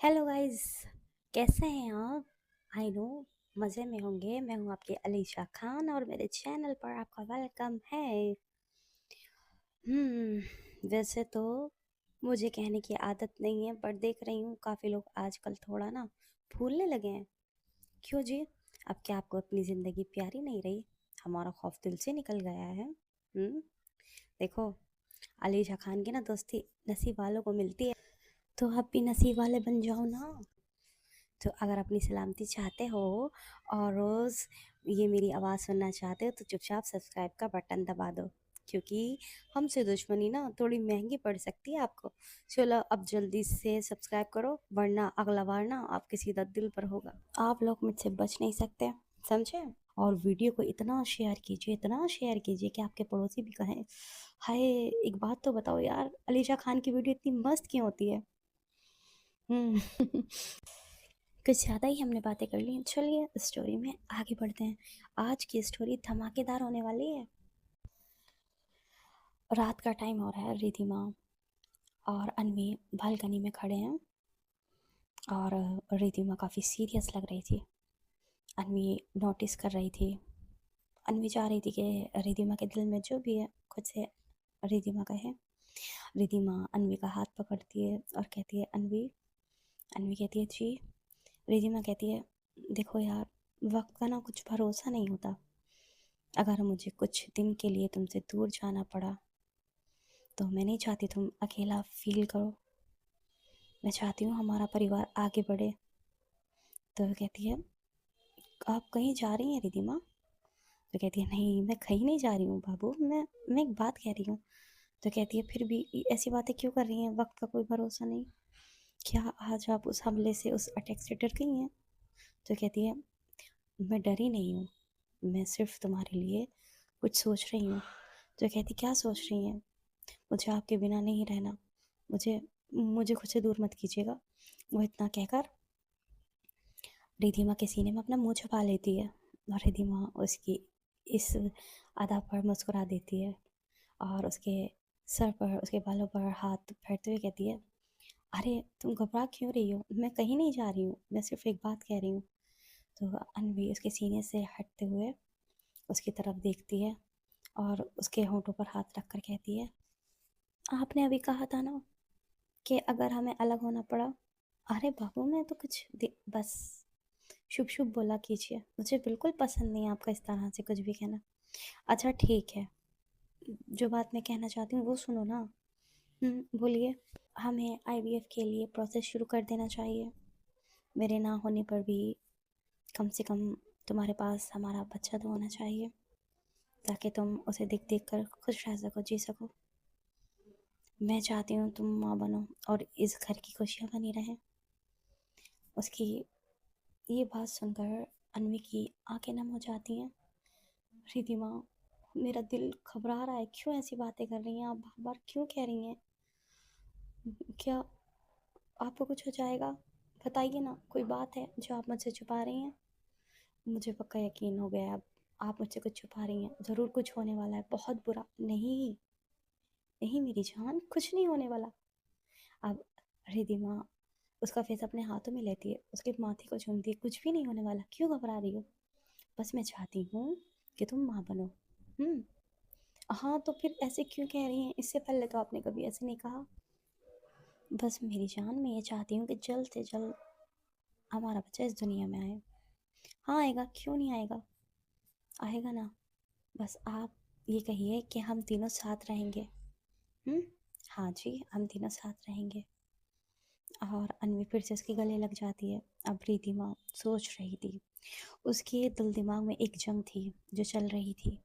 Hello guys. कैसे हैं आप? आई नो मज़े में होंगे। मैं हूँ आपकी अलीशा खान और मेरे चैनल पर आपका वेलकम है। वैसे तो मुझे कहने की आदत नहीं है, पर देख रही हूँ काफ़ी लोग आजकल थोड़ा ना भूलने लगे हैं। क्यों जी? अब क्या आपको अपनी ज़िंदगी प्यारी नहीं रही? हमारा खौफ दिल से निकल गया है। देखो, अलीशा खान की ना दोस्ती नसीब वालों को मिलती है, तो आप भी नसीब वाले बन जाओ ना। तो अगर अपनी सलामती चाहते हो और रोज़ ये मेरी आवाज़ सुनना चाहते हो तो चुपचाप सब्सक्राइब का बटन दबा दो, क्योंकि हमसे दुश्मनी ना थोड़ी महंगी पड़ सकती है आपको। चलो अब जल्दी से सब्सक्राइब करो, वरना अगला बार ना आपके सीधा दिल पर होगा। आप लोग मुझसे बच नहीं सकते, समझे? और वीडियो को इतना शेयर कीजिए कि आपके पड़ोसी भी कहें, हाय, एक बात तो बताओ यार, अलीशा खान की वीडियो इतनी मस्त क्यों होती है? हम्म कुछ ज़्यादा ही हमने बातें कर ली। चलिए स्टोरी में आगे बढ़ते हैं। आज की स्टोरी धमाकेदार होने वाली है। रात का टाइम हो रहा है। रिधिमा और अन्वी बालकनी में खड़े हैं और रिधिमा काफ़ी सीरियस लग रही थी। अन्वी नोटिस कर रही थी। अन्वी चाह रही थी कि रिधिमा के दिल में जो भी है खुद से रिधिमा कहे। रिधिमा अन्वी का हाथ पकड़ती है और कहती है, अन्वी। अन्वी कहती है, जी। रिधिमा कहती है, देखो यार, वक्त का ना कुछ भरोसा नहीं होता। अगर मुझे कुछ दिन के लिए तुमसे दूर जाना पड़ा तो मैं नहीं चाहती तुम अकेला फील करो। मैं चाहती हूँ हमारा परिवार आगे बढ़े। तो वो कहती है, आप कहीं जा रही हैं रिधिमा? तो कहती है, नहीं, मैं कहीं नहीं जा रही हूँ बाबू, मैं एक बात कह रही हूँ। तो कहती है, फिर भी ऐसी बातें क्यों कर रही हैं? वक्त का कोई भरोसा नहीं। क्या आज आप उस हमले से, उस अटैक से डर गई हैं? तो कहती है, मैं डरी नहीं हूँ, मैं सिर्फ तुम्हारे लिए कुछ सोच रही हूँ। तो कहती, क्या सोच रही हैं? मुझे आपके बिना नहीं रहना। मुझे मुझे खुद से दूर मत कीजिएगा। वो इतना कहकर रिधिमा के सीने में अपना मुंह छुपा लेती है और रिधिमा उसकी इस अदा पर मुस्कुरा देती है और उसके सर पर, उसके बालों पर हाथ फेरते हुए कहती है, अरे तुम घबरा क्यों रही हो? मैं कहीं नहीं जा रही हूँ, मैं सिर्फ एक बात कह रही हूँ। तो अनवी उसके सीने से हटते हुए उसकी तरफ देखती है और उसके होंठों पर हाथ रख कर कहती है, आपने अभी कहा था ना कि अगर हमें अलग होना पड़ा। अरे बाबू, मैं तो बस शुभ शुभ बोला कीजिए। मुझे बिल्कुल पसंद नहीं है आपका इस तरह से कुछ भी कहना। अच्छा ठीक है, जो बात मैं कहना चाहती हूँ वो सुनो ना। बोलिए। हमें आईवीएफ के लिए प्रोसेस शुरू कर देना चाहिए। मेरे ना होने पर भी कम से कम तुम्हारे पास हमारा बच्चा तो होना चाहिए, ताकि तुम उसे देख देख कर खुश रह सको, जी सको। मैं चाहती हूँ तुम माँ बनो और इस घर की खुशियाँ बनी रहें। उसकी ये बात सुनकर अन्वी की आंखें नम हो जाती हैं। रिधिमा, मेरा दिल घबरा रहा है। क्यों ऐसी बातें कर रही हैं आप? बार बार क्यों कह रही हैं? क्या आपको कुछ हो जाएगा? बताइए ना, कोई बात है जो आप मुझसे छुपा रही हैं? मुझे पक्का यकीन हो गया है अब, आप मुझसे कुछ छुपा रही हैं। ज़रूर कुछ होने वाला है, बहुत बुरा। नहीं, नहीं मेरी जान, कुछ नहीं होने वाला। अब रिधिमा उसका फेस अपने हाथों में लेती है, उसके माथे को चूमती है। कुछ भी नहीं होने वाला, क्यों घबरा रही हो? बस मैं चाहती हूँ कि तुम माँ बनो। हम्म हाँ, तो फिर ऐसे क्यों कह रही हैं? इससे पहले तो आपने कभी ऐसे नहीं कहा। बस मेरी जान, मैं ये चाहती हूँ कि जल्द से जल्द हमारा बच्चा इस दुनिया में आए। हाँ आएगा, क्यों नहीं आएगा? आएगा ना। बस आप ये कहिए कि हम तीनों साथ रहेंगे। हम्म हाँ जी, हम तीनों साथ रहेंगे। और अन्वी फिर से उसके गले लग जाती है। अब रिधिमा सोच रही थी। उसके दिल दिमाग में एक जंग थी जो चल रही थी।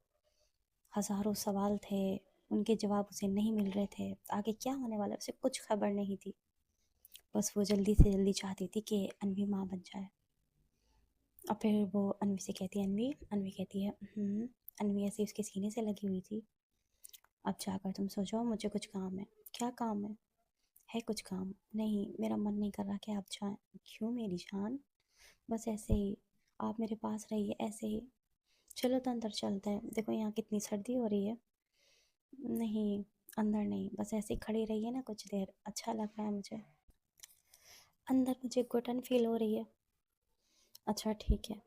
हजारों सवाल थे, उनके जवाब उसे नहीं मिल रहे थे। आगे क्या होने वाला उसे कुछ खबर नहीं थी। बस वो जल्दी से जल्दी चाहती थी कि अन्वी माँ बन जाए। और फिर वो अन्वी से कहती है, अन्वी। अन्वी कहती है, अन्वी ऐसे उसके सीने से लगी हुई थी। अब जाकर तुम सो जाओ, मुझे कुछ काम है। क्या काम है? है कुछ काम? नहीं, मेरा मन नहीं कर रहा कि आप जाएं। क्यों मेरी जान? बस ऐसे ही, आप मेरे पास रहिए ऐसे ही। चलो तो अंदर चलते हैं, देखो यहाँ कितनी सर्दी हो रही है। नहीं, अंदर नहीं, बस ऐसे ही खड़ी रहिए ना कुछ देर, अच्छा लग रहा है मुझे। अंदर मुझे घुटन फील हो रही है। अच्छा ठीक है।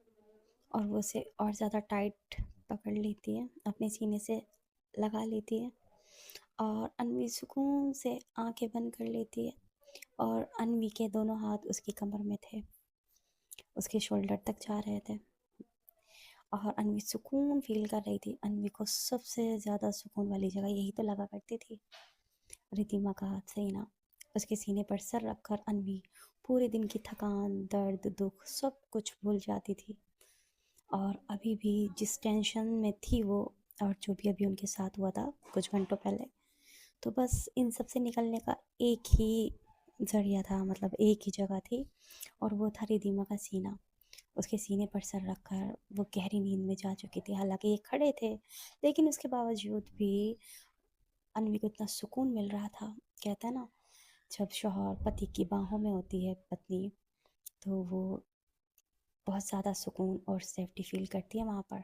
और वो उसे और ज़्यादा टाइट पकड़ लेती है, अपने सीने से लगा लेती है, और अन्वी सुकून से आंखें बंद कर लेती है। और अन्वी के दोनों हाथ उसकी कमर में थे, उसके शोल्डर तक जा रहे थे, और अन्वी सुकून फील कर रही थी। अन्वी को सबसे ज़्यादा सुकून वाली जगह यही तो लगा करती थी, रितिमा का हाथ सीना। उसके सीने पर सर रखकर अन्वी पूरे दिन की थकान, दर्द, दुख सब कुछ भूल जाती थी। और अभी भी जिस टेंशन में थी वो, और जो भी अभी उनके साथ हुआ था कुछ घंटों पहले, तो बस इन सब से निकलने का एक ही ज़रिया था, मतलब एक ही जगह थी, और वो था रिधिमा का सीना। उसके सीने पर सर रखकर वो गहरी नींद में जा चुकी थी। हालांकि ये खड़े थे, लेकिन उसके बावजूद भी अन्वी को इतना सुकून मिल रहा था। कहता है ना, जब शौहर पति की बाहों में होती है पत्नी, तो वो बहुत ज़्यादा सुकून और सेफ्टी फील करती है वहाँ पर।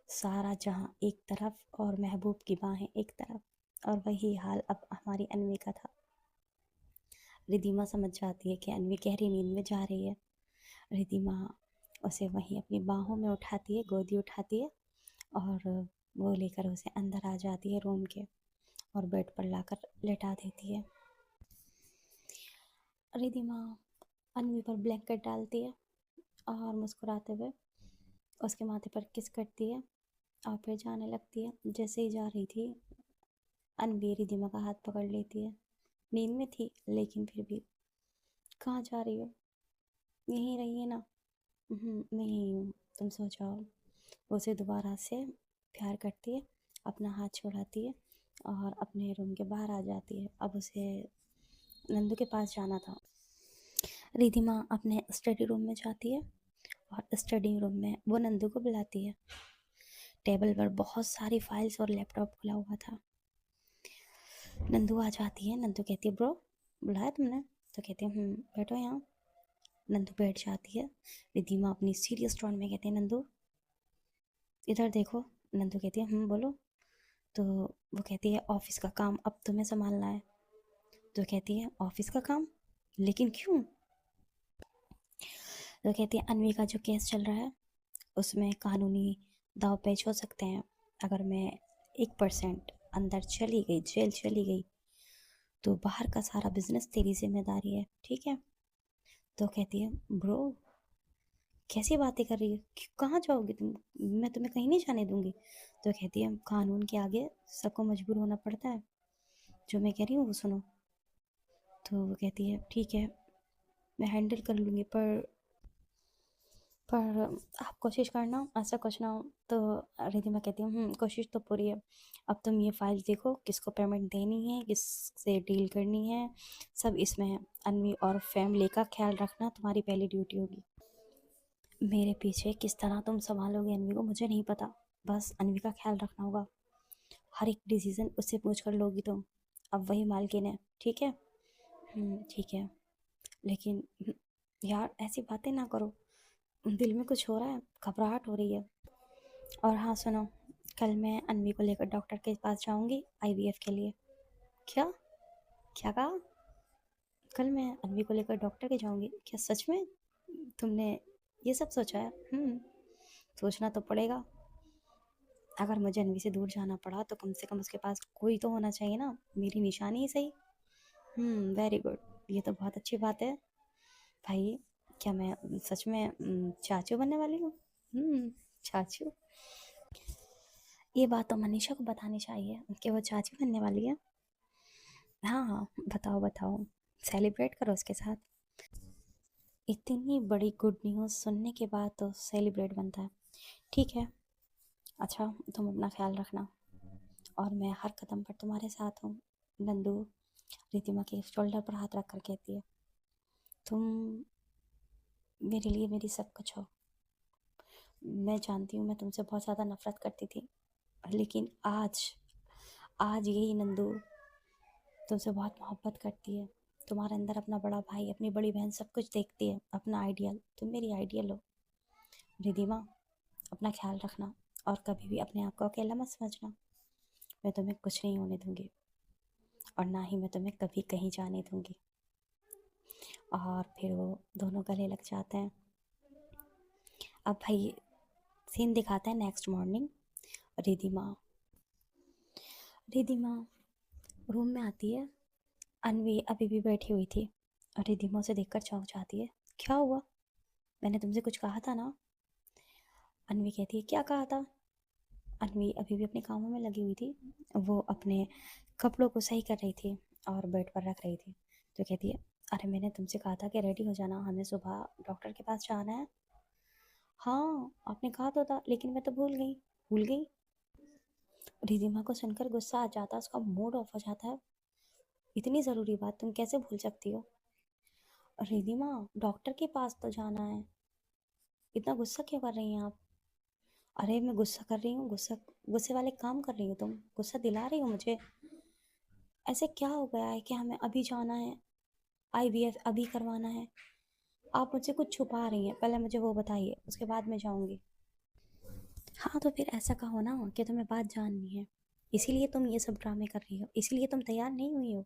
सारा जहाँ एक तरफ और महबूब की बाहें एक तरफ, और वही हाल अब हमारी अन्वी का था। रिधिमा समझ जाती है कि अन्वी गहरी नींद में जा रही है। रिधिमा उसे वहीं अपनी बाहों में उठाती है, गोदी उठाती है, और वो लेकर उसे अंदर आ जाती है रूम के, और बेड पर लाकर लेटा देती है। रिधिमा अन्वी पर ब्लैंकेट डालती है, और मुस्कुराते हुए उसके माथे पर किस करती है, और फिर जाने लगती है। जैसे ही जा रही थी, अन्वी रिधिमा का हाथ पकड़ लेती है। नींद में थी लेकिन फिर भी, कहाँ जा रही हो, यहीं रहिए ना। मैं यहीं हूँ, तुम सो जाओ। वो उसे दोबारा से प्यार करती है, अपना हाथ छुड़ाती है, और अपने रूम के बाहर आ जाती है। अब उसे नंदू के पास जाना था। रिधिमा अपने स्टडी रूम में जाती है, और स्टडी रूम में वो नंदू को बुलाती है। टेबल पर बहुत सारी फाइल्स और लैपटॉप खुला हुआ था। नंदू आ जाती है। नंदू कहती है, ब्रो बुलाया तुमने? तो कहती है, बैठो यहाँ। नंदू बैठ जाती है। रिधिमा अपनी सीरियस टोन में कहती है, नंदू इधर देखो। नंदू कहती है, बोलो। तो वो कहती है, ऑफिस का काम अब तुम्हें संभालना है। तो कहती है, ऑफिस का काम? लेकिन क्यों? तो कहती है, अन्वी का जो केस चल रहा है, उसमें कानूनी दाव पेच हो सकते हैं। अगर मैं 1% अंदर चली गई, जेल चली गई, तो बाहर का सारा बिजनेस तेरी जिम्मेदारी है, ठीक है? तो कहती है, ब्रो कैसी बातें कर रही है, कहाँ जाओगी तुम? मैं तुम्हें कहीं नहीं जाने दूंगी। तो कहती है, कानून के आगे सबको मजबूर होना पड़ता है, जो मैं कह रही हूँ वो सुनो। तो वो कहती है, ठीक है मैं हैंडल कर लूँगी, पर आप कोशिश करना ऐसा कुछ ना हो। तो रिधिमा कहती है, कोशिश तो पूरी है। अब तुम ये फाइल देखो, किसको पेमेंट देनी है, किससे डील करनी है, सब इसमें है। अन्वी और फैमिली का ख्याल रखना तुम्हारी पहली ड्यूटी होगी। मेरे पीछे किस तरह तुम संभालोगे अन्वी को मुझे नहीं पता, बस अन्वी का ख्याल रखना होगा। हर एक डिसीजन उससे पूछ कर लोगी तुम, अब वही मालकिन है, ठीक है? ठीक है, लेकिन यार ऐसी बातें ना करो, दिल में कुछ हो रहा है, घबराहट हो रही है। और हाँ सुनो, कल मैं अन्वी को लेकर डॉक्टर के पास जाऊंगी आईवीएफ के लिए। क्या? क्या कहा? कल मैं अन्वी को लेकर डॉक्टर के जाऊंगी? क्या सच में तुमने ये सब सोचा है? सोचना तो पड़ेगा। अगर मुझे अन्वी से दूर जाना पड़ा तो कम से कम उसके पास कोई तो होना चाहिए ना, मेरी निशानी ही सही। वेरी गुड, ये तो बहुत अच्छी बात है भाई। क्या मैं सच में चाचू बनने वाली हूँ? चाचू? ये बात तो मनीषा को बतानी चाहिए कि वो चाची बनने वाली है। हाँ हाँ, बताओ बताओ, सेलिब्रेट करो उसके साथ। इतनी बड़ी गुड न्यूज़ सुनने के बाद तो सेलिब्रेट बनता है। ठीक है, अच्छा तुम अपना ख्याल रखना, और मैं हर कदम पर तुम्हारे साथ हूँ। नंदू रितिमा के शोल्डर पर हाथ रख कर कहती है, तुम मेरे लिए मेरी सब कुछ हो। मैं जानती हूँ मैं तुमसे बहुत ज़्यादा नफरत करती थी, लेकिन आज आज यही नंदू तुमसे बहुत मोहब्बत करती है। तुम्हारे अंदर अपना बड़ा भाई, अपनी बड़ी बहन सब कुछ देखती है, अपना आइडियल, तुम मेरी आइडियल हो। रिधिमा अपना ख्याल रखना, और कभी भी अपने आप को अकेला मत समझना। मैं तुम्हें कुछ नहीं होने दूंगी, और ना ही मैं तुम्हें कभी कहीं जाने दूंगी। और फिर वो दोनों गले लग जाते हैं। अब भाई सीन दिखाते हैं next morning. Ridhima Ridhima room में आती है। अन्वी अभी भी बैठी हुई थी और रिधिमा उसे देखकर चौंक जाती है। क्या हुआ? मैंने तुमसे कुछ कहा था ना? अन्वी कहती है, क्या कहा था? अन्वी अभी भी अपने कामों में लगी हुई थी। वो अपने कपड़ों को सही कर रही थी और बेड पर रख रही थी। तो कहती है, अरे मैंने तुमसे कहा था कि रेडी हो जाना, हमें सुबह डॉक्टर के पास जाना है। हाँ आपने कहा तो था, लेकिन मैं तो भूल गई। भूल गई? रिधिमा को सुनकर गुस्सा आ जाता है, उसका मूड ऑफ हो जाता है। इतनी ज़रूरी बात तुम कैसे भूल सकती हो? रिधिमा, डॉक्टर के पास तो जाना है। इतना गुस्सा क्यों कर रही हैं आप? अरे मैं गुस्सा कर रही हूँ? गुस्से वाले काम कर रही हो तुम? गुस्सा दिला रही हो मुझे? ऐसे क्या हो गया है कि हमें अभी जाना है? आईवीएफ अभी करवाना है? आप मुझसे कुछ छुपा रही हैं, पहले मुझे वो बताइए, उसके बाद मैं जाऊंगी। हाँ तो फिर ऐसा कहो ना कि तुम्हें बात जाननी है, इसीलिए तुम ये सब ड्रामे कर रही हो, इसीलिए तुम तैयार नहीं हुई हो।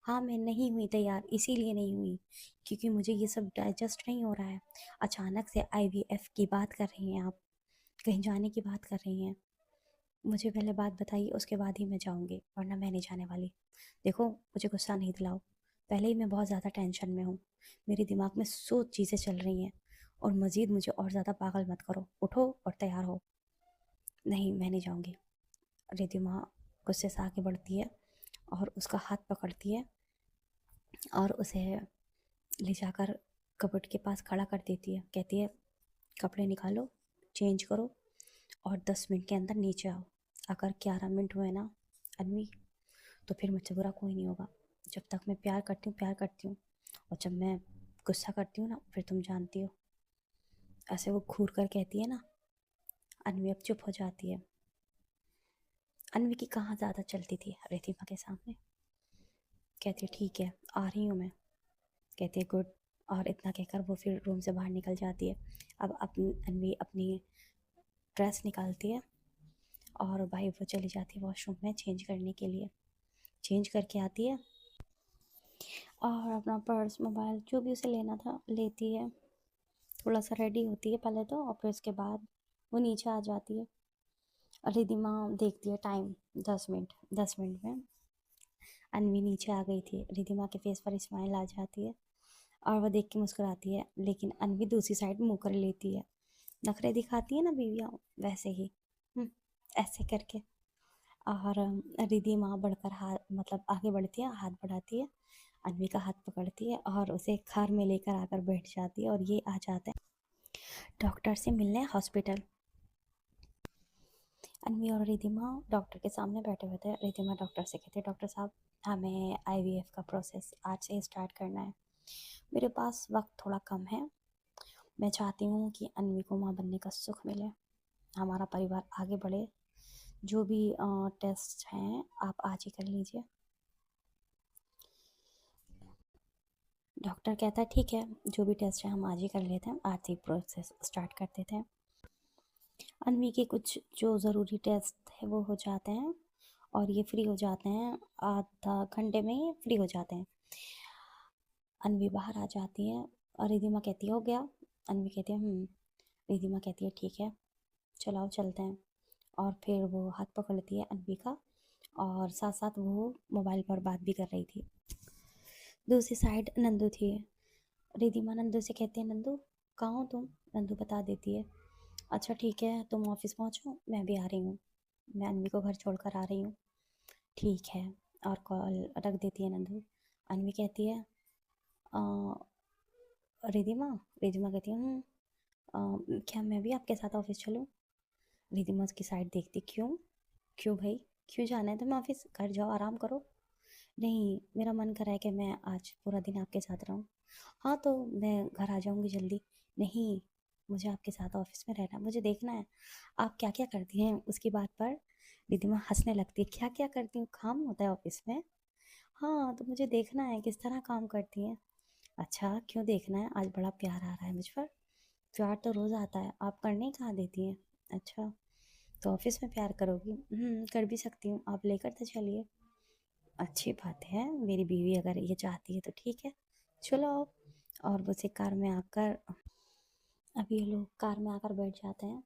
हाँ मैं नहीं हुई तैयार, इसीलिए नहीं हुई क्योंकि मुझे ये सब डाइजेस्ट नहीं हो रहा है। अचानक से आईवीएफ की बात कर रही हैं आप, कहीं जाने की बात कर रही हैं। मुझे पहले बात बताइए, उसके बाद ही मैं जाऊंगी, वरना मैं नहीं जाने वाली। देखो मुझे गुस्सा नहीं दिलाओ, पहले ही मैं बहुत ज़्यादा टेंशन में हूँ। मेरे दिमाग में 100 चीज़ें चल रही हैं और मज़ीद मुझे और ज़्यादा पागल मत करो। उठो और तैयार हो। नहीं मैं नहीं जाऊंगी। रिद्धिमा गुस्से से आगे बढ़ती है और उसका हाथ पकड़ती है और उसे ले जाकर कबर्ड के पास खड़ा कर देती है। कहती है, कपड़े निकालो, चेंज करो और 10 मिनट के अंदर नीचे आओ। अगर 11 मिनट हुए ना अन्वी, तो फिर मुझसे बुरा कोई नहीं होगा। जब तक मैं प्यार करती हूँ प्यार करती हूँ, और जब मैं गुस्सा करती हूँ ना, फिर तुम जानती हो। ऐसे वो घूर कर कहती है ना। अन्वी अब चुप हो जाती है। अन्वी की कहाँ ज़्यादा चलती थी रिधिमा के सामने। कहती है, ठीक है आ रही हूँ मैं। कहती है, गुड। और इतना कहकर वो फिर रूम से बाहर निकल जाती है। अब अपनी अन्वी अपनी ड्रेस निकालती है और भाई वो चली जाती है वॉशरूम में चेंज करने के लिए। चेंज करके आती है और अपना पर्स मोबाइल जो भी उसे लेना था लेती है। थोड़ा सा रेडी होती है पहले तो, और फिर उसके बाद वो नीचे आ जाती है। रिधिमा देखती है टाइम, 10 मिनट। 10 मिनट में अन्वी नीचे आ गई थी। रिधिमा के फेस पर स्माइल आ जाती है और वह देख के मुस्कुराती है, लेकिन अन्वी दूसरी साइड मुँह कर लेती है। नखरे दिखाती है ना बीवियाँ, वैसे ही। हम्म, ऐसे करके। और रिधिमा बढ़कर हाथ मतलब आगे बढ़ती है, हाथ बढ़ाती है, अन्वी का हाथ पकड़ती है और उसे कार में लेकर आकर बैठ जाती है और ये आ जाते हैं डॉक्टर से मिलने हॉस्पिटल। अन्वी और रिधिमा डॉक्टर के सामने बैठे हुए थे। रिधिमा डॉक्टर से कहती है, डॉक्टर साहब हमें आईवीएफ का प्रोसेस आज से ही स्टार्ट करना है। मेरे पास वक्त थोड़ा कम है। मैं चाहती हूँ कि अन्वी को माँ बनने का सुख मिले, हमारा परिवार आगे बढ़े। जो भी टेस्ट हैं आप आज ही कर लीजिए। डॉक्टर कहता है, ठीक है जो भी टेस्ट है हम आज ही कर लेते हैं, आज ही प्रोसेस स्टार्ट कर देते हैं। अन्वी के कुछ जो ज़रूरी टेस्ट है वो हो जाते हैं और ये फ्री हो जाते हैं, आधा घंटे में ही फ्री हो जाते हैं। अन्वी बाहर आ जाती है और रिधिमा कहती है, हो गया? अन्वी कहती है रिधिमा कहती है, ठीक है चलाओ चलते हैं। और फिर वो हाथ पकड़ती है अन्वी का और साथ साथ वो मोबाइल पर बात भी कर रही थी। दूसरी साइड नंदू थी। रिधिमा नंदू से कहती है, नंदू कहाँ हो तुम? नंदू बता देती है, अच्छा ठीक है तुम ऑफिस पहुँचो, मैं भी आ रही हूँ, मैं अन्वी को घर छोड़कर आ रही हूँ। ठीक है। और कॉल रख देती है नंदू। अन्वी कहती है, "अ, रिधिमा रिधिमा कहती है, क्या मैं भी आपके साथ ऑफिस चलूँ?" रिधिमा उसकी साइड देखती, क्यों? क्यों भाई? क्यों जाना है तुम्हें ऑफिस? घर जाओ आराम करो। नहीं मेरा मन कर रहा है कि मैं आज पूरा दिन आपके साथ रहूं। हाँ तो मैं घर आ जाऊंगी जल्दी। नहीं, मुझे आपके साथ ऑफिस में रहना, मुझे देखना है आप क्या क्या करती हैं। उसकी बात पर रिधिमा हंसने लगती है, क्या क्या करती हूँ? काम होता है ऑफिस में? हाँ तो मुझे देखना है किस तरह काम करती हैं। अच्छा क्यों देखना है? आज बड़ा प्यार आ रहा है मुझ पर। प्यार तो रोज़ आता है, आप करने ही कहाँ देती हैं। अच्छा तो ऑफिस में प्यार करोगी? कर भी सकती हूँ, आप लेकर तो चलिए। अच्छी बात है, मेरी बीवी अगर ये चाहती है तो ठीक है, चलो आओ। और वो से कार में आकर, अब ये लोग कार में आकर बैठ जाते हैं।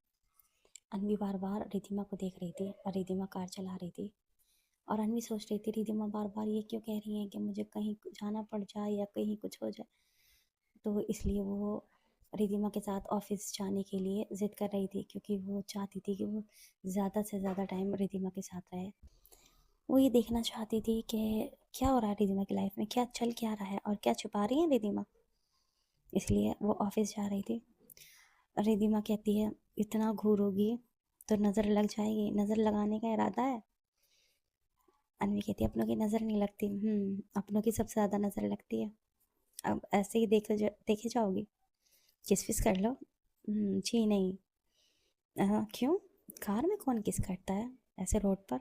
अन्वी बार बार रिधिमा को देख रही थी और रिधिमा कार चला रही थी। और अन्वी सोच रही थी रिधिमा बार बार ये क्यों कह रही है कि मुझे कहीं जाना पड़ जाए या कहीं कुछ हो जाए। तो इसलिए वो रिधिमा के साथ ऑफिस जाने के लिए ज़िद कर रही थी, क्योंकि वो चाहती थी कि वो ज़्यादा से ज़्यादा टाइम रिधिमा के साथ रहे। वो ये देखना चाहती थी कि क्या हो रहा है रिधिमा की लाइफ में, क्या चल क्या रहा है और क्या छुपा रही है रिधिमा। इसलिए वो ऑफिस जा रही थी। रिधिमा कहती है इतना घूरोगी तो नज़र लग जाएगी, नज़र लगाने का इरादा है। अन्वी कहती है अपनों की नज़र नहीं लगती। अपनों की सबसे ज़्यादा नज़र लगती है। अब ऐसे ही देखे जाओगी, किस विस कर लो। जी नहीं। क्यों, कार में कौन किस करता है ऐसे रोड पर?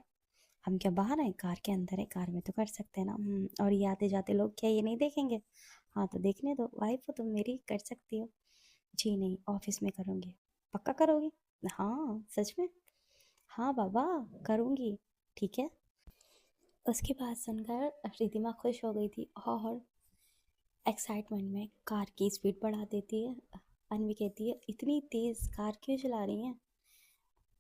हम क्या बाहर हैं, कार के अंदर है, कार में तो कर सकते हैं ना। और ये आते जाते लोग क्या ये नहीं देखेंगे? हाँ तो देखने दो, वाइफ हो तुम मेरी, कर सकती हो। जी नहीं, ऑफिस में करूँगी। पक्का करोगी? हाँ सच में। हाँ बाबा, करूँगी। ठीक है। उसकी बात सुनकर रिधिमा खुश हो गई थी और एक्साइटमेंट में कार की स्पीड बढ़ा देती है। अन्वी कहती है इतनी तेज़ कार क्यों चला रही हैं?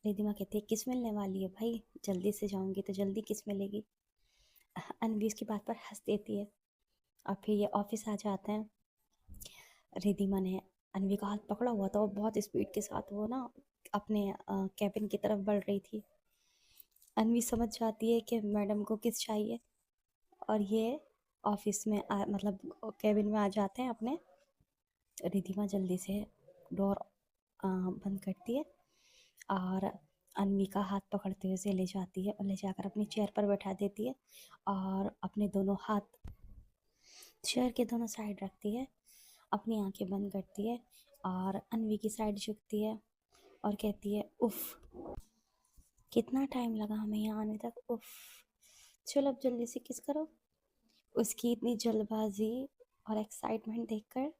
रिधिमा कहती है किस मिलने वाली है भाई, जल्दी से जाऊंगी तो जल्दी किस मिलेगी। अन्वी उसकी बात पर हंस देती है। और फिर ये ऑफिस आ जाते हैं। रिधिमा ने अन्वी का हाथ पकड़ा हुआ था और बहुत स्पीड के साथ वो ना अपने कैबिन की तरफ बढ़ रही थी। अन्वी समझ जाती है कि मैडम को किस चाहिए और ये ऑफिस में मतलब कैबिन में आ जाते हैं अपने। रिधिमा जल्दी से डोर बंद करती है और अन्वी का हाथ पकड़ते हुए उसे ले जाती है और ले जाकर अपनी चेयर पर बैठा देती है और अपने दोनों हाथ चेयर के दोनों साइड रखती है, अपनी आंखें बंद करती है और अन्वी की साइड झुकती है और कहती है उफ, कितना टाइम लगा हमें यहाँ आने तक, उफ, चलो अब जल्दी से किस करो। उसकी इतनी जल्दबाजी और एक्साइटमेंट देखकर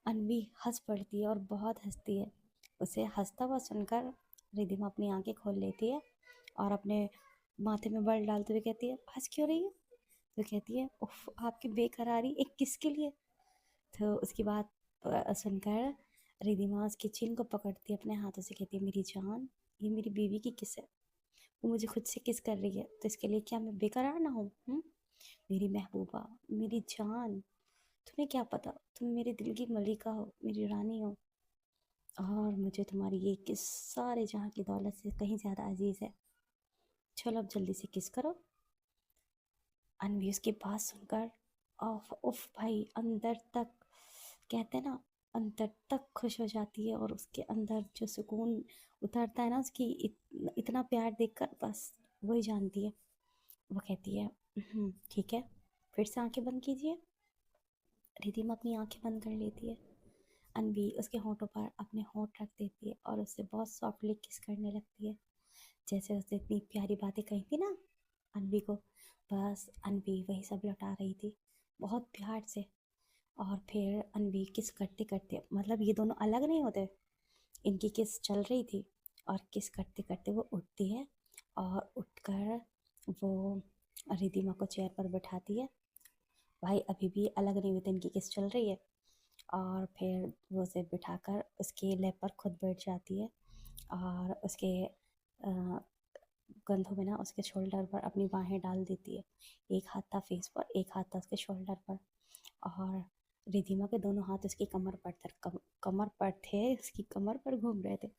अन्वी हंस पड़ती है और बहुत हंसती है। उसे हंसता हुआ सुनकर रिधिमा अपनी आंखें खोल लेती है और अपने माथे में बल डालते हुए कहती है हंस क्यों रही है? तो कहती है उफ, आपकी बेकरारी एक किस के लिए? तो उसकी बात सुनकर रिधिमा उसकी चिन को पकड़ती है अपने हाथों से, कहती है मेरी जान, ये मेरी बीवी की किस है, वो मुझे खुद से किस कर रही है, तो इसके लिए क्या मैं बेकरार ना हूँ? मेरी महबूबा, मेरी जान, तुम्हें क्या पता, तुम मेरे दिल की मलिका हो, मेरी रानी हो और मुझे तुम्हारी ये किस सारे जहाँ की दौलत से कहीं ज़्यादा अजीज़ है। चलो अब जल्दी से किस करो। अनवी उसकी बात सुनकर ऑफ उफ भाई, अंदर तक कहते हैं ना, अंदर तक खुश हो जाती है और उसके अंदर जो सुकून उतरता है ना उसकी इतना प्यार देखकर, बस वही जानती है। वो कहती है ठीक है, फिर से आंखें बंद कीजिए। रिधिमा अपनी आंखें बंद कर लेती है। अनवी उसके होठों पर अपने होठ रख देती है और उससे बहुत सॉफ्टली किस करने लगती है, जैसे उसने इतनी प्यारी बातें कही थी ना अनवी को। बस अनवी वही सब लौटा रही थी बहुत प्यार से। और फिर अनवी किस करते करते, मतलब ये दोनों अलग नहीं होते, इनकी किस चल रही थी और किस करते करते वो उठती है और उठकर वो रिधिमा को चेयर पर बैठाती है। भाई अभी भी अलग नहीं हुई, इनकी किस चल रही है। और फिर वो उसे बिठाकर उसके लेप पर खुद बैठ जाती है और उसके कंधों में ना उसके शोल्डर पर अपनी बाहें डाल देती है। एक हाथ था फेस पर, एक हाथ था उसके शोल्डर पर और रिधिमा के दोनों हाथ उसकी कमर पर थे, कमर पर थे, उसकी कमर पर घूम रहे थे।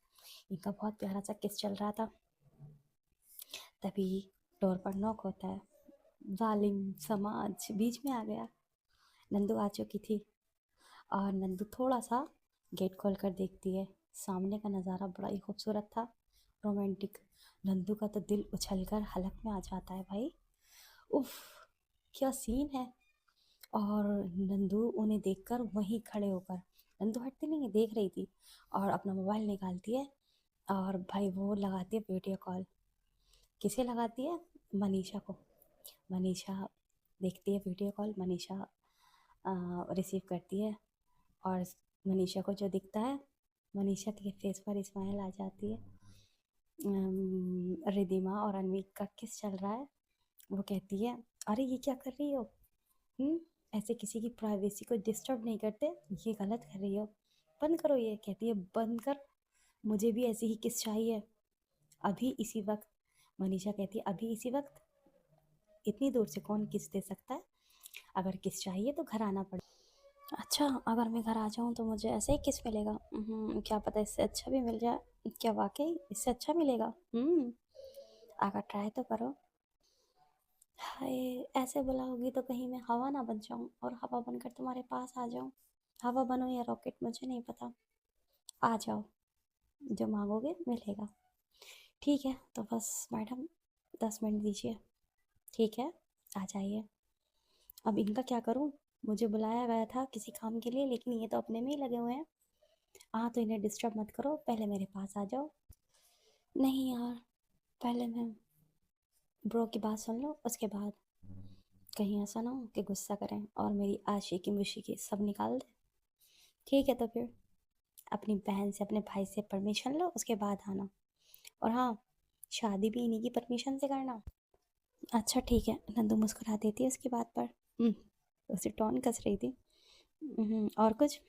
इनका बहुत प्यारा सा किस चल रहा था। तभी डोर पर नॉक होता है। जालिम समाज बीच में आ गया। नंदू आ चुकी थी और नंदू थोड़ा सा गेट खोल कर देखती है। सामने का नज़ारा बड़ा ही खूबसूरत था, रोमांटिक। नंदू का तो दिल उछलकर हलक में आ जाता है भाई। उफ, क्या सीन है। और नंदू उन्हें देखकर वहीं खड़े होकर, नंदू हटती नहीं है, देख रही थी और अपना मोबाइल निकालती है और भाई वो लगाती है वीडियो कॉल। किसे लगाती है? मनीषा को। मनीषा देखती है वीडियो कॉल, मनीषा रिसीव करती है और मनीषा को जो दिखता है, मनीषा के फेस पर स्माइल आ जाती है। रिधिमा और अनवी का किस चल रहा है। वो कहती है अरे ये क्या कर रही हो? ऐसे किसी की प्राइवेसी को डिस्टर्ब नहीं करते, ये गलत कर रही हो, बंद करो ये। कहती है बंद कर, मुझे भी ऐसी ही किस चाहिए, अभी इसी वक्त। मनीषा कहती है अभी इसी वक्त? इतनी दूर से कौन किस दे सकता है? अगर किस चाहिए तो घर आना पड़े। अच्छा, अगर मैं घर आ जाऊँ तो मुझे ऐसे ही किस मिलेगा? क्या पता इससे अच्छा भी मिल जाए। क्या वाकई इससे अच्छा मिलेगा? अगर ट्राई तो करो। हाय, ऐसे बुलाओगी तो कहीं मैं हवा ना बन जाऊं और हवा बनकर तुम्हारे पास आ जाऊं। हवा बनो या रॉकेट मुझे नहीं पता, आ जाओ, जो मांगोगे मिलेगा। ठीक है तो बस मैडम 10 मिनट दीजिए। ठीक है, आ जाइए। अब इनका क्या करूं? मुझे बुलाया गया था किसी काम के लिए, लेकिन ये तो अपने में ही लगे हुए हैं। हाँ तो इन्हें डिस्टर्ब मत करो, पहले मेरे पास आ जाओ। नहीं यार, पहले मैं ब्रो की बात सुन लो, उसके बाद। कहीं ऐसा ना हो कि गुस्सा करें और मेरी आशिकी मुशिकी सब निकाल दे। ठीक है तो फिर अपनी बहन से अपने भाई से परमिशन लो, उसके बाद आना। और हाँ, शादी भी इन्हीं की परमिशन से करना। अच्छा ठीक है, नंदू मुस्कुरा देती है उसकी बात पर। उसे टोन कस रही थी। और कुछ?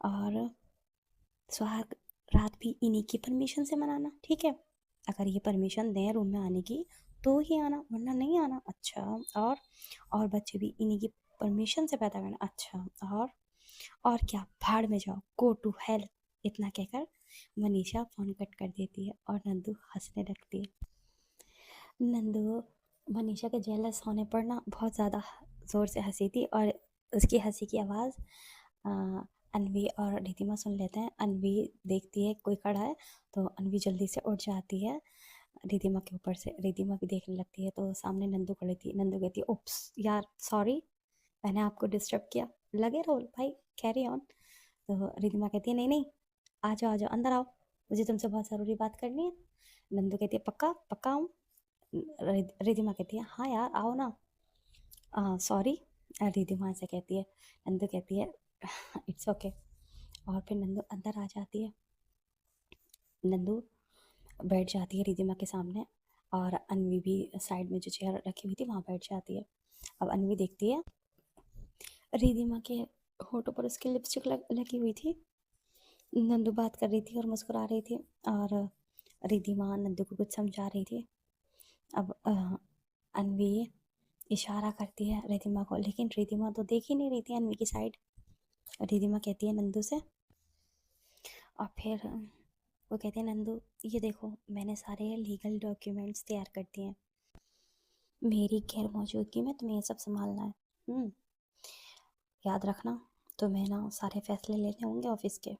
और सुहाग रात भी इन्हीं की परमिशन से मनाना, ठीक है? अगर ये परमिशन दें रूम में आने की तो ही आना, वरना नहीं आना। अच्छा, और बच्चे भी इन्हीं की परमिशन से पैदा करना। अच्छा, और क्या, भाड़ में जाओ, गो टू हेल। इतना कहकर मनीषा फोन कट कर देती है और नंदू हंसने लगती है। नंदू मनीषा के जेलस होने पर ना बहुत ज़्यादा ज़ोर से हंसी थी, और उसकी हंसी की आवाज़ अनवी और रितिमा सुन लेते हैं। अनवी देखती है कोई खड़ा है, तो अनवी जल्दी से उठ जाती है रितिमा के ऊपर से। रितिमा भी देखने लगती है तो सामने नंदू खड़ी थी। नंदू कहती है उप्स यार, सॉरी, मैंने आपको डिस्टर्ब किया। लगे रहो भाई, कैरी ऑन। तो रितिमा कहती है नहीं नहीं, आ जाओ अंदर आओ, मुझे तुमसे बहुत ज़रूरी बात करनी है। नंदू कहती है पक्का पक्का आऊँ? रिधिमा कहती है हाँ यार आओ ना। सॉरी, रिधिमा से कहती है। नंदू कहती है इट्स ओके। और फिर नंदू अंदर आ जाती है। नंदू बैठ जाती है रिधिमा के सामने, और अनवी भी साइड में जो चेयर रखी हुई थी वहाँ बैठ जाती है। अब अनवी देखती है रिधिमा के होठों पर उसकी लिपस्टिक लगी हुई थी। नंदू बात कर रही थी और मुस्कुरा रही थी, और रिधिमा नंदू को कुछ समझा रही थी। अब अनवी इशारा करती है रिधिमा को, लेकिन रिधिमा तो देख ही नहीं रही थी अनवी की साइड। रिधिमा कहती है नंदू से, और फिर वो कहते हैं नंदू ये देखो, मैंने सारे लीगल डॉक्यूमेंट्स तैयार कर दिए हैं, मेरी गैर मौजूदगी में तुम्हें ये सब संभालना है। याद रखना, तुम्हें ना सारे फैसले लेने होंगे ऑफिस के,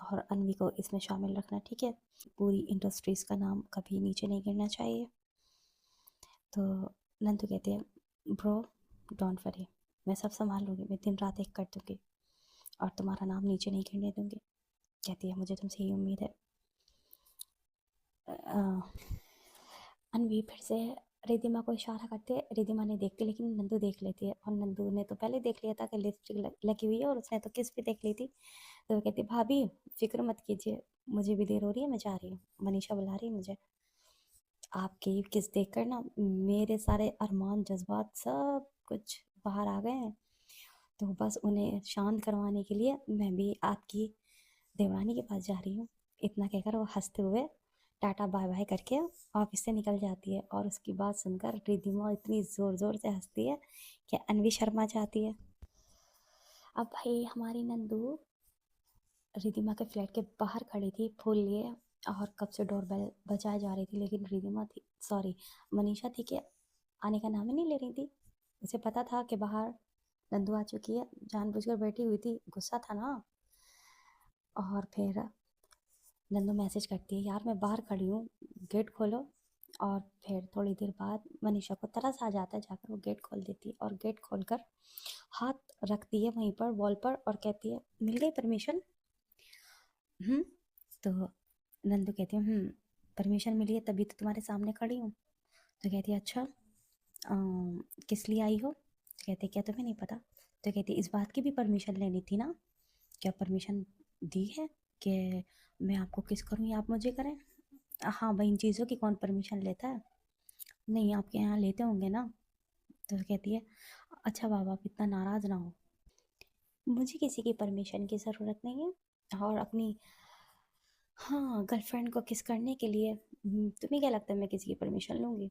और अनवी को इसमें शामिल रखना, ठीक है? पूरी इंडस्ट्रीज़ का नाम कभी नीचे नहीं गिरना चाहिए। तो नंदू कहते हैं ब्रो डोंट वरी, मैं सब संभाल लूँगी, मैं दिन रात एक कर दूँगी और तुम्हारा नाम नीचे नहीं गिरने दूँगी। कहती है मुझे तुमसे ही उम्मीद है। अनवी फिर से रिधिमा को इशारा करते हैं। रिधिमा नहीं देखती, लेकिन नंदू देख लेती है, और नंदू ने तो पहले देख लिया था कि लिपस्टिक लगी हुई है, और उसने तो किस भी देख ली थी। तो वो कहती भाभी फिक्र मत कीजिए, मुझे भी देर हो रही है, मैं जा रही हूँ, मनीषा बुला रही है मुझे। आपकी किस देखकर ना मेरे सारे अरमान जज्बात सब कुछ बाहर आ गए हैं, तो बस उन्हें शांत करवाने के लिए मैं भी आपकी देवरानी के पास जा रही हूँ। इतना कहकर वो हंसते हुए टाटा बाय बाय करके ऑफिस से निकल जाती है, और उसकी बात सुनकर रिधिमा इतनी ज़ोर ज़ोर से हंसती है कि अनवी शर्मा जाती है। अब भाई हमारी नंदू रिधिमा के फ्लैट के बाहर खड़ी थी फूल लिए, और कब से डोरबेल बजाए जा रही थी, लेकिन रिधिमा थी, सॉरी मनीषा थी कि आने का नाम ही नहीं ले रही थी। उसे पता था कि बाहर नंदू आ चुकी है, जानबूझकर बैठी हुई थी, गुस्सा था ना। और फिर नंदू मैसेज करती है यार मैं बाहर खड़ी हूँ, गेट खोलो। और फिर थोड़ी देर बाद मनीषा को तरस आ जाता है, जाकर वो गेट खोल देती है, और गेट खोलकर हाथ रखती है वहीं पर वॉल पर, और कहती है मिल गई परमिशन? हम्म तो नंदू कहती है परमिशन मिली है तभी तो तुम्हारे सामने खड़ी हूँ। तो कहती है अच्छा, किस लिए आई हो? तो कहते क्या तुम्हें नहीं पता? तो कहती इस बात की भी परमिशन लेनी थी ना, क्या परमिशन दी है कि मैं आपको किस करूँ या आप मुझे करें? हाँ भाई, इन चीज़ों की कौन परमिशन लेता है? नहीं, आपके यहाँ लेते होंगे ना। तो कहती है अच्छा बाबा, आप इतना नाराज़ ना हो। मुझे किसी की परमिशन की ज़रूरत नहीं है। और अपनी, हाँ, गर्लफ्रेंड को किस करने के लिए तुम्हें क्या लगता है मैं किसी की परमिशन लूँगी?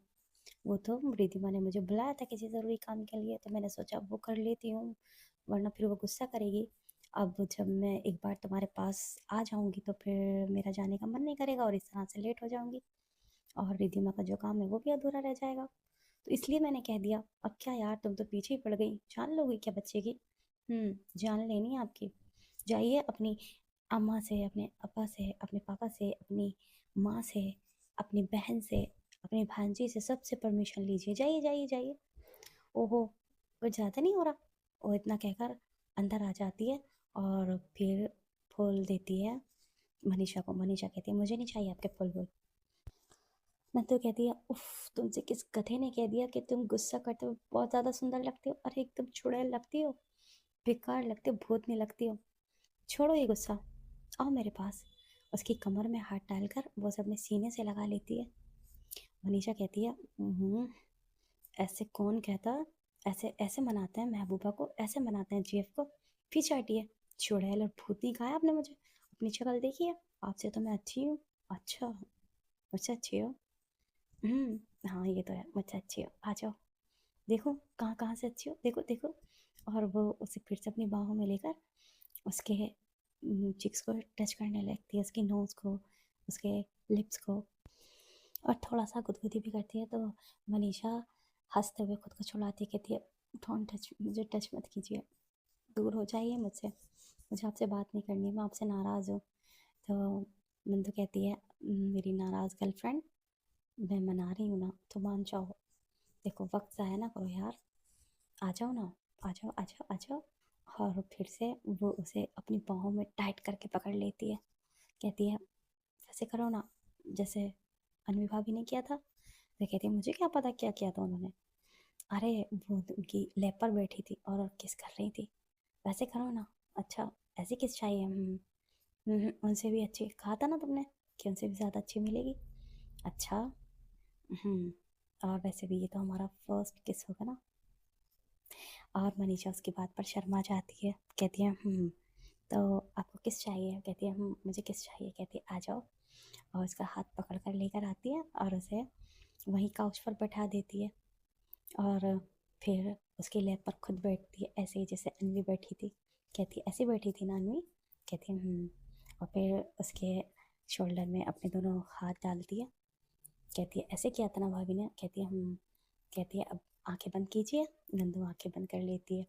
वो तो रिद्धिमा ने मुझे बुलाया था किसी ज़रूरी काम के लिए, तो मैंने सोचा वो कर लेती हूँ, वरना फिर वो गुस्सा करेगी। अब जब मैं एक बार तुम्हारे पास आ जाऊँगी तो फिर मेरा जाने का मन नहीं करेगा और इस तरह से लेट हो जाऊँगी, और रिद्धिमा का जो काम है वो भी अधूरा रह जाएगा। तो इसलिए मैंने कह दिया। अब क्या यार, तुम तो पीछे ही पड़ गई, जान लोगी क्या बच्चे की? जान लेनी है आपकी। जाइए अपनी अम्मा से, अपने अब्बा से, अपने पापा से, अपनी माँ से, अपनी बहन से, अपनी भांजी से, सबसे परमिशन लीजिए। जाइए जाइए जाइए। ओहो, कुछ ज़्यादा नहीं हो रहा? वो इतना कहकर अंदर आ जाती है और फिर फूल देती है मनीषा को। मनीषा कहती है मुझे नहीं चाहिए आपके फूल वूल। नंदू कहती है उफ, तुमसे किस गधे ने कह दिया कि तुम गुस्सा करते हो बहुत ज़्यादा सुंदर लगती हो? अरे एकदम चुड़ैल लगती हो, बेकार लगती हो, भूतनी लगती हो। छोड़ो ये गुस्सा, आओ मेरे पास। उसकी कमर में हाथ डालकर वो सब अपने सीने से लगा लेती है। मनीषा कहती है ऐसे कौन कहता, ऐसे ऐसे मनाते हैं महबूबा को, ऐसे मनाते हैं जीएफ को? पीछे हटिए। चुड़ैल और भूतनी कहा है आपने मुझे? अपनी शक्ल देखी है? आपसे तो मैं अच्छी हूँ। अच्छा, मुझसे अच्छी हो? हाँ ये तो है, मुझसे अच्छी हो, आ जाओ। देखो कहाँ कहाँ से अच्छी हो, देखो देखो। और वो उसे फिर से अपनी बाहों में लेकर उसके चिक्स को टच करने लगती है, उसकी नोज़ को, उसके लिप्स को, और थोड़ा सा गुदगुदी भी करती है। तो मनीषा हंसते हुए खुद को छुड़ाती है, कहती है डोंट टच, मुझे टच मत कीजिए, दूर हो जाइए मुझसे, मुझे आपसे बात नहीं करनी है, मैं आपसे नाराज़ हूँ। तो नंदू कहती है मेरी नाराज़ गर्लफ्रेंड, मैं मना रही हूँ ना, तो मान जाओ। देखो वक्त ज़ाया ना करो यार, आ जाओ ना, आ जाओ आ जाओ आ जाओ। और फिर से वो उसे अपनी बाहों में टाइट करके पकड़ लेती है। कहती है वैसे करो ना जैसे अनवी भाभी ने किया था। तो कहती है मुझे क्या पता क्या किया था उन्होंने? अरे वो उनकी लैब पर बैठी थी और किस कर रही थी, वैसे करो ना। अच्छा, ऐसी किस चाहिए? उनसे भी अच्छी कहा था ना तुमने कि उनसे भी ज़्यादा अच्छी मिलेगी। अच्छा। हम्म और वैसे भी ये तो हमारा फर्स्ट किस होगा ना। और मनीषा उसकी बात पर शर्मा जाती है, कहती है तो आपको किस चाहिए? कहती है मुझे किस चाहिए। कहती है आ जाओ। और उसका हाथ पकड़ कर लेकर आती है और उसे वहीं काउच पर बैठा देती है। और फिर उसकी लैब पर खुद बैठती है, ऐसे ही जैसे अनवी बैठी थी। कहती है ऐसे बैठी थी ना अनवी? कहती है और फिर उसके शोल्डर में अपने दोनों हाथ डालती है। कहती है ऐसे किया था ना भाभी ने? कहती है कहती है अब आंखें बंद कीजिए। नंदू आंखें बंद कर लेती है।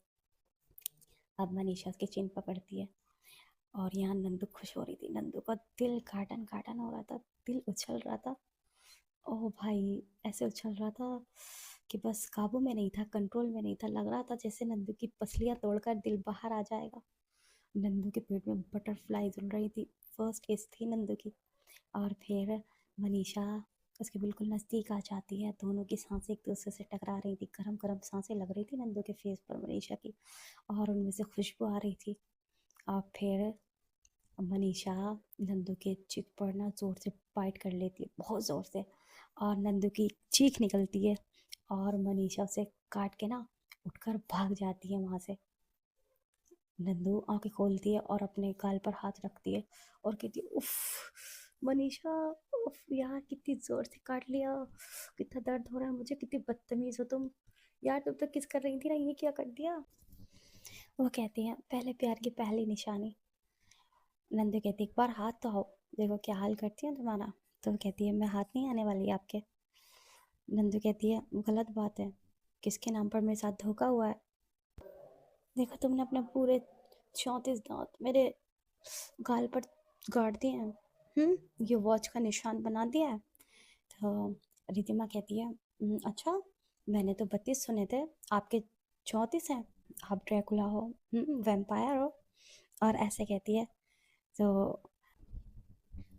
अब मनीषा उसकी चिन पकड़ती है और यहाँ नंदू खुश हो रही थी। नंदू का दिल गार्डन गार्डन हो रहा था, दिल उछल रहा था। ओह भाई, ऐसे उछल रहा था कि बस काबू में नहीं था, कंट्रोल में नहीं था। लग रहा था जैसे नंदू की पसलियां तोड़कर दिल बाहर आ जाएगा। नंदू के पेट में बटरफ्लाई उड़ रही थी। फर्स्ट किस थी नंदू की। और फिर मनीषा उसके बिल्कुल नज़दीक आ जाती है। दोनों की सांसें एक दूसरे से टकरा रही थी, गरम गरम सांसें लग रही थी नंदू के फेस पर मनीषा की, और उनमें से खुशबू आ रही थी। और फिर मनीषा नंदू के चीख पर ना जोर से बाइट कर लेती है, बहुत ज़ोर से, और नंदू की चीख निकलती है। और मनीषा उसे काट के ना उठकर भाग जाती है वहाँ से। नंदू आंखें खोलती है और अपने गाल पर हाथ रखती है और कहती है उफ मनीषा, उफ यार कितनी जोर से काट लिया, कितना दर्द हो रहा है मुझे, कितनी बदतमीज हो तुम यार, तुम तो किस कर रही थी ना, ये क्या कर दिया? वो कहती है पहले प्यार की पहली निशानी। नंदू कहती है एक बार हाथ तो आओ, देखो क्या हाल करती है तुम्हारा। तो कहती है मैं हाथ नहीं आने वाली आपके। नंदू कहती है गलत बात है, किसके नाम पर मेरे साथ धोखा हुआ है? देखो तुमने अपने पूरे 34 दांत मेरे गाल पर गाड़ दिए हैं। ये वॉच का निशान बना दिया है। तो रितिमा कहती है अच्छा, मैंने तो 32 सुने थे, आपके 34 हैं? आप ड्रैकुला हो, वैम्पायर हो। और ऐसे कहती है। तो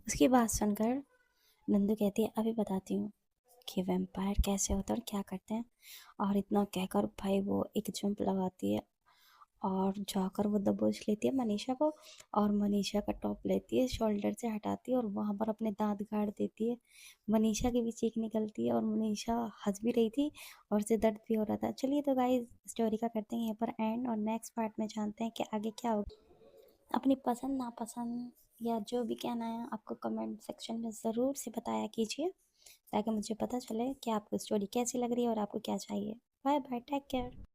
उसकी बात सुनकर नंदू कहती है अभी बताती हूँ कि वैम्पायर कैसे होता है और क्या करते हैं। और इतना कहकर भाई वो एक जंप लगाती है और जाकर वो दबोच लेती है मनीषा को, और मनीषा का टॉप लेती है, शोल्डर से हटाती है और वहां पर अपने दांत गाड़ देती है। मनीषा की भी चीख निकलती है और मनीषा हंस भी रही थी और उसे दर्द भी हो रहा था। चलिए तो गाइस स्टोरी का करते हैं यहाँ पर एंड, और नेक्स्ट पार्ट में जानते हैं कि आगे क्या होगा। अपनी पसंद नापसंद या जो भी कहना है आपको कमेंट सेक्शन में ज़रूर से बताया कीजिए, ताकि मुझे पता चले कि आपको स्टोरी कैसी लग रही है और आपको क्या चाहिए। Bye bye, take care.